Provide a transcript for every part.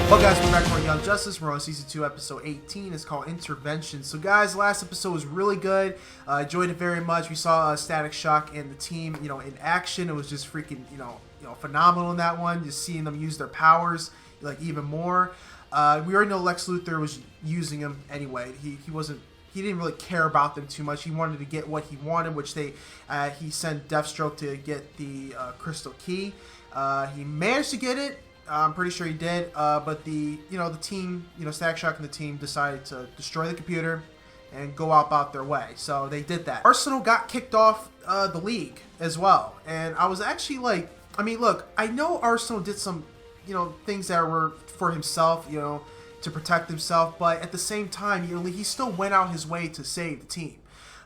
Well guys, we're back for Young Justice. We're on season 2 episode 18. It's called Intervention. So guys, last episode was really good. Enjoyed it very much. We saw Static Shock and the team, in action. It was just freaking, phenomenal in that one. Just seeing them use their powers, even more. We already know Lex Luthor was using them anyway. He didn't really care about them too much. He wanted to get what he wanted, which he sent Deathstroke to get the Crystal Key. He managed to get it. I'm pretty sure he did, but the team, Static Shock and the team decided to destroy the computer and go about their way. So they did that. Arsenal got kicked off the league as well, and I was actually like, look, I know Arsenal did some, things that were for himself, to protect himself, but at the same time, he still went out his way to save the team.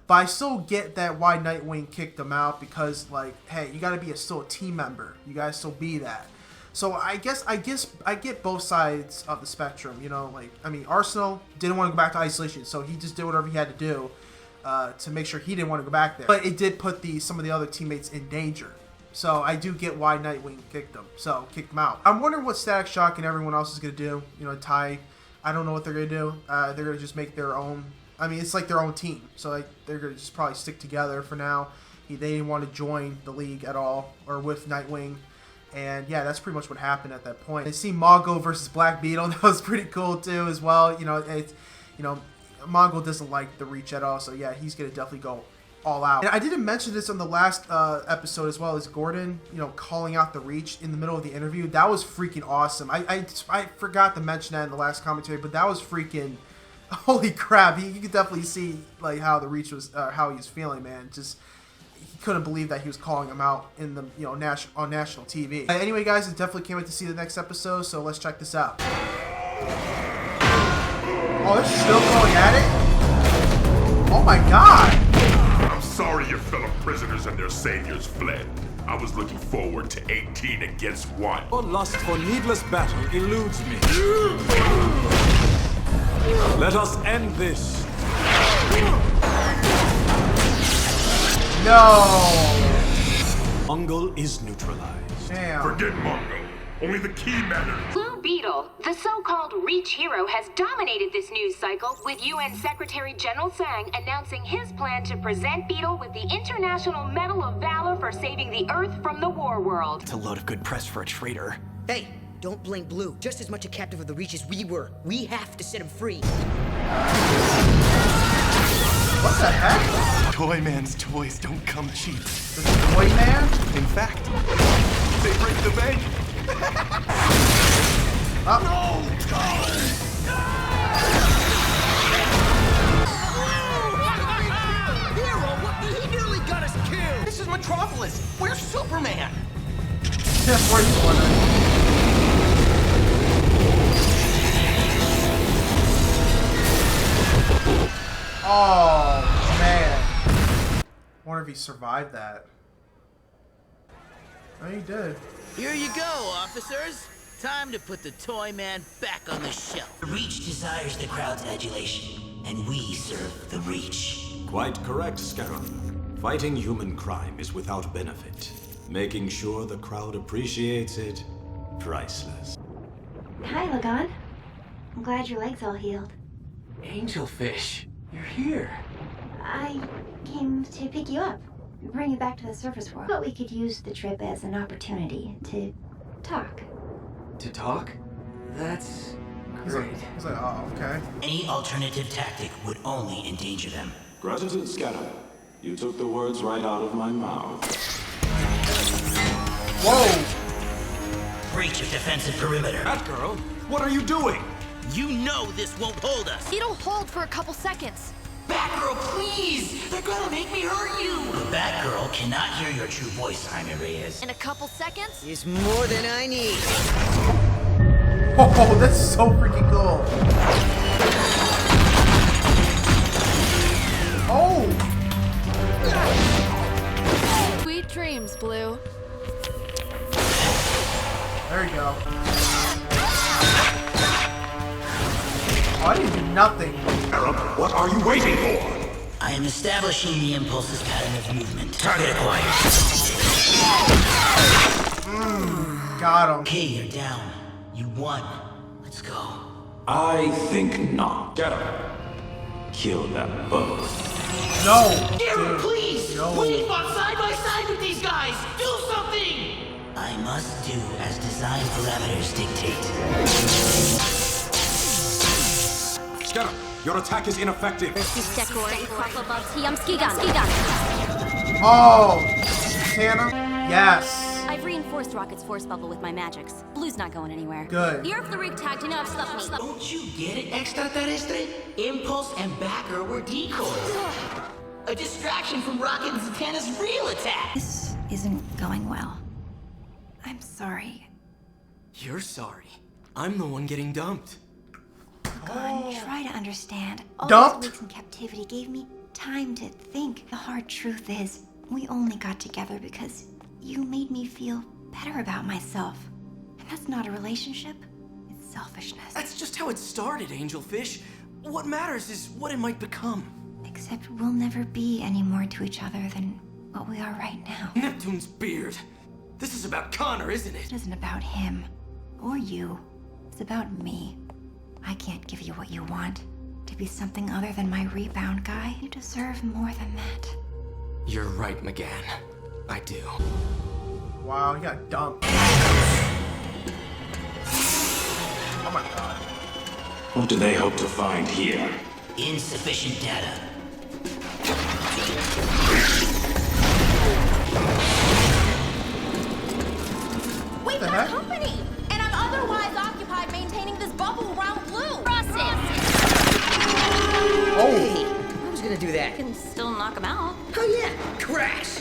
But I still get that why Nightwing kicked him out because, hey, you got to be still a team member. You got to still be that. So I guess I get both sides of the spectrum, Arsenal didn't want to go back to isolation, so he just did whatever he had to do to make sure he didn't want to go back there. But it did put some of the other teammates in danger. So I do get why Nightwing kicked him out. I'm wondering what Static Shock and everyone else is going to do. Ty, I don't know what they're going to do. They're going to just make their own. It's like their own team. So they're going to just probably stick together for now. They didn't want to join the league at all or with Nightwing. And yeah, that's pretty much what happened at that point. I see Mongo versus Black Beetle. That was pretty cool too, as well. Mongo doesn't like the Reach at all, so yeah, he's gonna definitely go all out. And I didn't mention this on the last episode as well, as Gordon, calling out the Reach in the middle of the interview. That was freaking awesome. I forgot to mention that in the last commentary, but that was freaking holy crap. You could definitely see how the Reach was, how he was feeling, man. Just. He couldn't believe that he was calling him out in the on national TV. Anyway, guys, I definitely can't wait to see the next episode. So let's check this out. Oh, they're still going at it. Oh my God! I'm sorry your fellow prisoners and their saviors fled. I was looking forward to 18 against 1. Your lust for needless battle eludes me. Let us end this. No! Mongol is neutralized. Damn. Forget Mongo. Only the key matters. Blue Beetle, the so-called Reach hero, has dominated this news cycle, with UN Secretary General Sang announcing his plan to present Beetle with the International Medal of Valor for saving the Earth from the war world. It's a load of good press for a traitor. Hey, don't blame Blue. Just as much a captive of the Reach as we were. We have to set him free. What the heck? Toy Man's toys don't come cheap. The Toy Man? In fact, they break the bank. Oh. No! Hero, he nearly got us killed! This is Metropolis. Where's Superman? Where are you wondering? Oh, man. Wonder if he survived that. Oh, he did. Here you go, officers. Time to put the Toy Man back on the shelf. The Reach desires the crowd's adulation, and we serve the Reach. Quite correct, Scarab. Fighting human crime is without benefit. Making sure the crowd appreciates it, priceless. Hi, Lagan. I'm glad your leg's all healed. Angelfish, you're here. I came to pick you up, bring you back to the surface world. But we could use the trip as an opportunity to talk. To talk? That's great. He's like, oh, okay. Any alternative tactic would only endanger them. Gratitude, Scarab. You took the words right out of my mouth. Whoa! Breach of defensive perimeter. Batgirl, what are you doing? You know this won't hold us. It'll hold for a couple seconds. Batgirl, please! They're gonna make me hurt you! The Batgirl cannot hear your true voice, Jaime Reyes. In a couple seconds? Is more than I need. Oh, that's so freaking cool. Oh! Sweet dreams, Blue. There you go. Oh, I didn't do nothing. Arab, what are you waiting for? I am establishing the impulse's pattern of movement. Target acquired. Got him. Okay, you're down. You won. Let's go. I think not. Get him. Kill them both. No! Hero, Dude, please! no. We fought side by side with these guys! Do something! I must do as design parameters dictate. Get him. Your attack is ineffective. Oh! Tana? Yes. I've reinforced Rocket's force bubble with my magics. Blue's not going anywhere. Good. You're the rig tag, you know I've slept me. Don't you get it, extraterrestre? Impulse and Backer were decoys. A distraction from Rocket and Zatanna's real attack. This isn't going well. I'm sorry. You're sorry. I'm the one getting dumped. God, try to understand. All Dumped? those weeks in captivity gave me time to think. The hard truth is, we only got together because you made me feel better about myself. And that's not a relationship. It's selfishness. That's just how it started, Angelfish. What matters is what it might become. Except we'll never be any more to each other than what we are right now. Neptune's beard. This is about Connor, isn't it? It isn't about him or you. It's about me. I can't give you what you want. To be something other than my rebound guy, you deserve more than that. You're right, McGann. I do. Wow, he got dumped. Oh my god. What do they hope to find here? Insufficient data. We've The got heck? company! And I'm otherwise occupied maintaining this bubble around Blue. Process! Oh! Hey, I was gonna do that. Can still knock him out. Oh yeah, crash!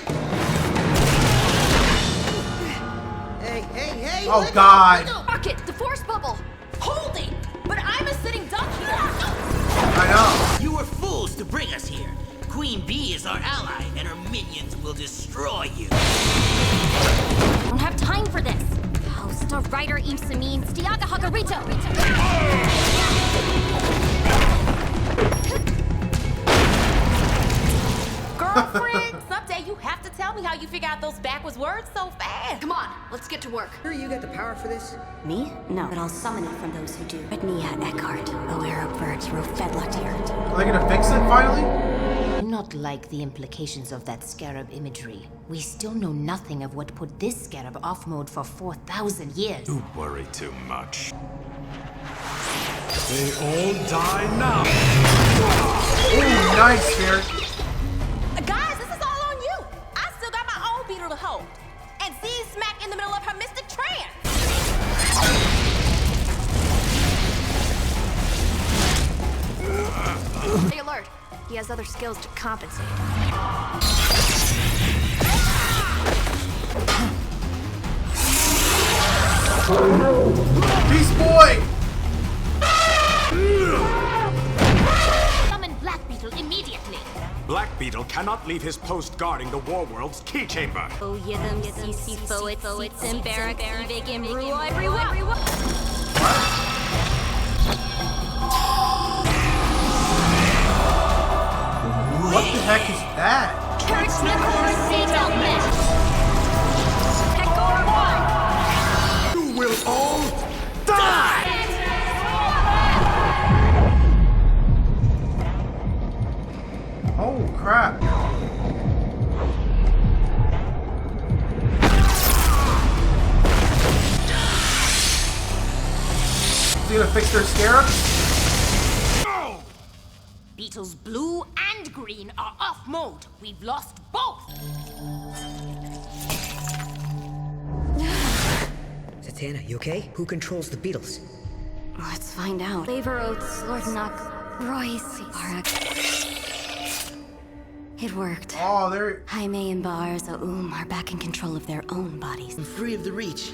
Hey! Oh let go. god! Rocket, the force bubble! Holding! But I'm a sitting duck here! I know. You were fools to bring us here. Queen Bee is our ally, and her minions will destroy you. I don't have time for this. Host of Rider Imsamin Stiaga Hagarito. Girlfriend, someday you have to tell me how you figure out those backwards words so fast. Come on, let's get to work. Sure you got the power for this? Me? No, but I'll summon it from those who do. Nia Eckhart, O'Hara Birds, Rofedlatir. Are they gonna fix it finally? Not like the implications of that scarab imagery. We still know nothing of what put this scarab off mode for 4,000 years. Don't worry too much. They all die now. Ooh, nice, Spirit. Guys, this is all on you. I still got my own beetle to hold. And Z's smack in the middle of her mystic trance. Stay alert. He has other skills to compensate. Beast Boy! Summon Black Beetle immediately. Black Beetle cannot leave his post guarding the Warworld's key chamber. Oh, yidam, sisi, foet, seats, and barrack, vig, and ruo, everyone. What the heck is that? You will all die! Oh crap. Is he gonna fix their scarabs? Beetles blue and green are off mode. We've lost both. Zatanna, you okay? Who controls the Beatles? Let's find out. Favor Oates, Lord Nuck, Royce, Barak. It worked. Oh, they're... Jaime and Bars are back in control of their own bodies. I'm free of the Reach.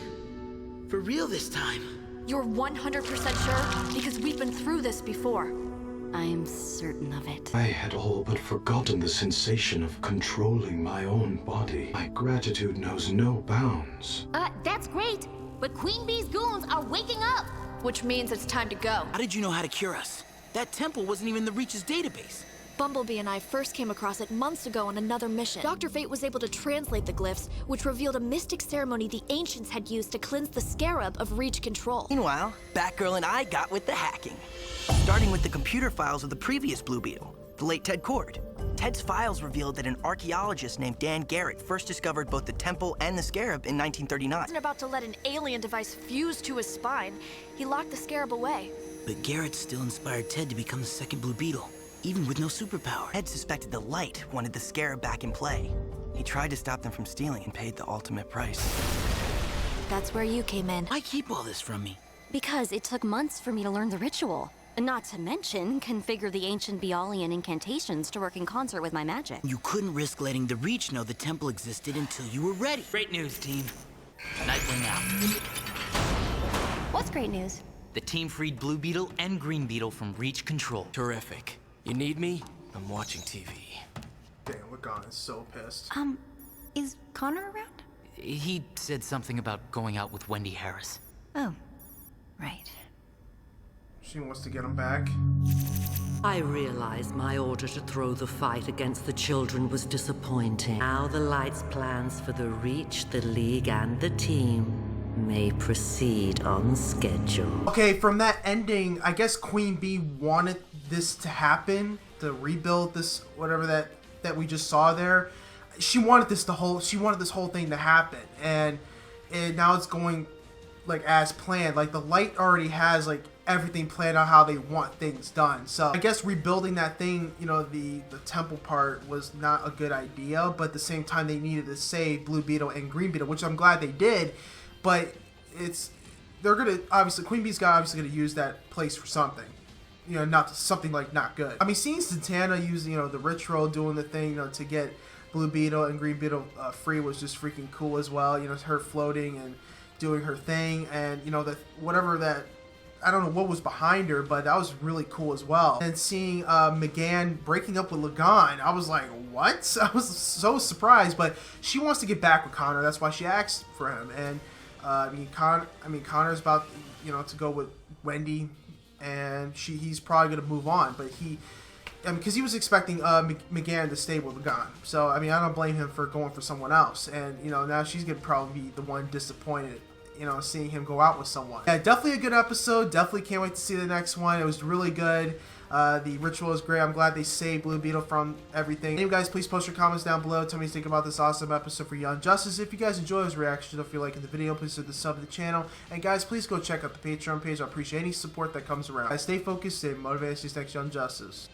For real this time. You're 100% sure? Because we've been through this before. I'm certain of it. I had all but forgotten the sensation of controlling my own body. My gratitude knows no bounds. That's great. But Queen Bee's goons are waking up. Which means it's time to go. How did you know how to cure us? That temple wasn't even in the Reach's database. Bumblebee and I first came across it months ago on another mission. Dr. Fate was able to translate the glyphs, which revealed a mystic ceremony the ancients had used to cleanse the Scarab of Reach control. Meanwhile, Batgirl and I got with the hacking. Starting with the computer files of the previous Blue Beetle, the late Ted Cord. Ted's files revealed that an archaeologist named Dan Garrett first discovered both the temple and the Scarab in 1939. He wasn't about to let an alien device fuse to his spine. He locked the Scarab away. But Garrett still inspired Ted to become the second Blue Beetle, even with no superpower. Ted suspected the Light wanted the Scarab back in play. He tried to stop them from stealing and paid the ultimate price. That's where you came in. Why keep all this from me? Because it took months for me to learn the ritual. Not to mention, configure the ancient Bialian incantations to work in concert with my magic. You couldn't risk letting the Reach know the temple existed until you were ready. Great news, team. Nightwing out. What's great news? The team freed Blue Beetle and Green Beetle from Reach control. Terrific. You need me? I'm watching TV. Damn, Lagan is so pissed. Is Connor around? He said something about going out with Wendy Harris. Oh, right. She wants to get him back. I realized my order to throw the fight against the children was disappointing. Now the Light's plans for the Reach, the League, and the team may proceed on schedule. Okay, from that ending, I guess Queen Bee wanted this to happen, to rebuild this, whatever that we just saw there. She wanted this whole thing to happen, and now it's going like as planned. Like the Light already has like everything planned out how they want things done. So I guess rebuilding that thing, you know, the temple part was not a good idea, but at the same time they needed to save Blue Beetle and Green Beetle, which I'm glad they did. But they're gonna obviously, Queen Bee's obviously gonna use that place for something, you know, not something like not good. I mean, seeing Santana using, you know, the ritual, doing the thing, you know, to get Blue Beetle and Green Beetle free was just freaking cool as well. You know, her floating and doing her thing, and you know that whatever that, I don't know what was behind her, but that was really cool as well. And seeing McGann breaking up with Lagan, I was like, what? I was so surprised, but she wants to get back with Connor. That's why she asked for him. And Connor's about, you know, to go with Wendy, and he's probably gonna move on. But because he was expecting McGann to stay with Lagan. So I mean, I don't blame him for going for someone else. And you know, now she's gonna probably be the one disappointed, you know, seeing him go out with someone. Yeah, definitely a good episode. Definitely can't wait to see the next one. It was really good. The ritual is great. I'm glad they saved Blue Beetle from everything. Anyway, guys, please post your comments down below. Tell me what you think about this awesome episode for Young Justice. If you guys enjoy this reaction, don't feel like in the video, please hit the sub to the channel. And guys, please go check out the Patreon page. I appreciate any support that comes around. Guys, stay focused, stay motivated, stay next Young Justice.